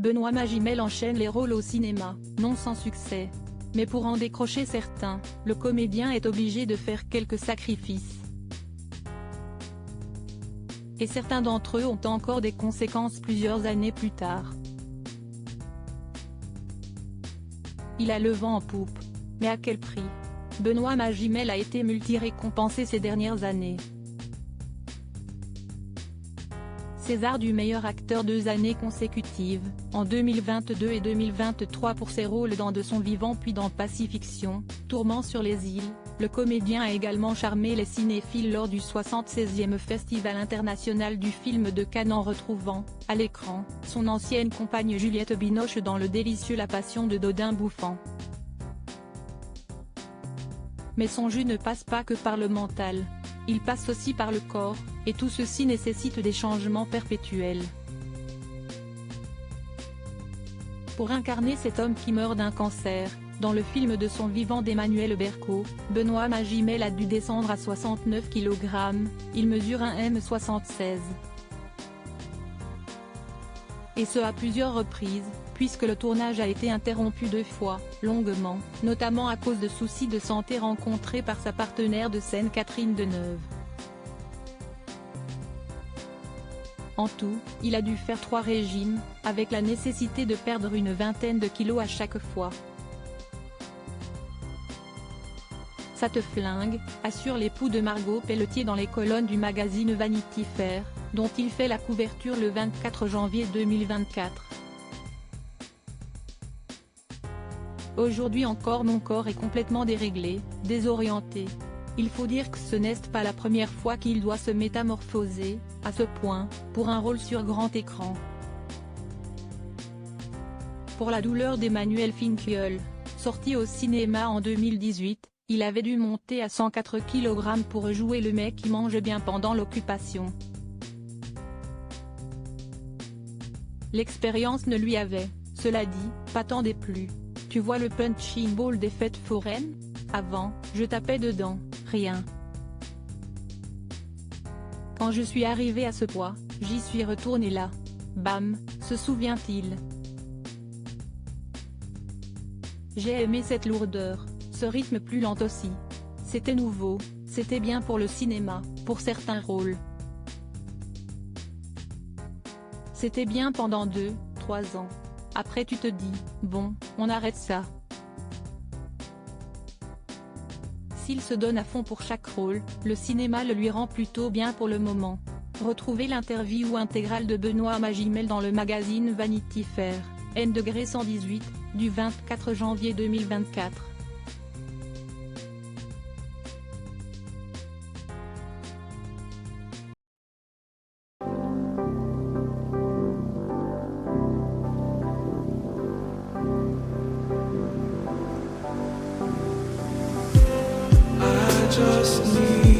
Benoît Magimel enchaîne les rôles au cinéma, non sans succès. Mais pour en décrocher certains, le comédien est obligé de faire quelques sacrifices. Et certains d'entre eux ont encore des conséquences plusieurs années plus tard. Il a le vent en poupe. Mais à quel prix? Benoît Magimel a été multi-récompensé ces dernières années. César du meilleur acteur 2 années consécutives, en 2022 et 2023 pour ses rôles dans De son vivant puis dans Pacifiction, Tourment sur les îles. Le comédien a également charmé les cinéphiles lors du 76e Festival international du film de Cannes en retrouvant, à l'écran, son ancienne compagne Juliette Binoche dans le délicieux La Passion de Dodin Bouffant. Mais son jus ne passe pas que par le mental. Il passe aussi par le corps, et tout ceci nécessite des changements perpétuels. Pour incarner cet homme qui meurt d'un cancer, dans le film De son vivant d'Emmanuel Berco, Benoît Magimel a dû descendre à 69 kg, il mesure 1,76 m. Et ce à plusieurs reprises, puisque le tournage a été interrompu 2 fois, longuement, notamment à cause de soucis de santé rencontrés par sa partenaire de scène Catherine Deneuve. En tout, il a dû faire 3 régimes, avec la nécessité de perdre une vingtaine de kilos à chaque fois. Ça te flingue, assure l'époux de Margot Pelletier dans les colonnes du magazine Vanity Fair, dont il fait la couverture le 24 janvier 2024. Aujourd'hui encore mon corps est complètement déréglé, désorienté. Il faut dire que ce n'est pas la première fois qu'il doit se métamorphoser, à ce point, pour un rôle sur grand écran. Pour la douleur d'Emmanuel Finkiel, sorti au cinéma en 2018, il avait dû monter à 104 kg pour jouer le mec qui mange bien pendant l'occupation. L'expérience ne lui avait, cela dit, pas tant déplu. Tu vois le punching ball des fêtes foraines? Avant, je tapais dedans, rien. Quand je suis arrivé à ce poids, j'y suis retourné là. Bam, se souvient-il. J'ai aimé cette lourdeur, ce rythme plus lent aussi. C'était nouveau, c'était bien pour le cinéma, pour certains rôles. C'était bien pendant 2-3 ans. Après tu te dis, bon, on arrête ça. S'il se donne à fond pour chaque rôle, le cinéma le lui rend plutôt bien pour le moment. Retrouvez l'interview intégrale de Benoît Magimel dans le magazine Vanity Fair, N°118, du 24 janvier 2024. Just need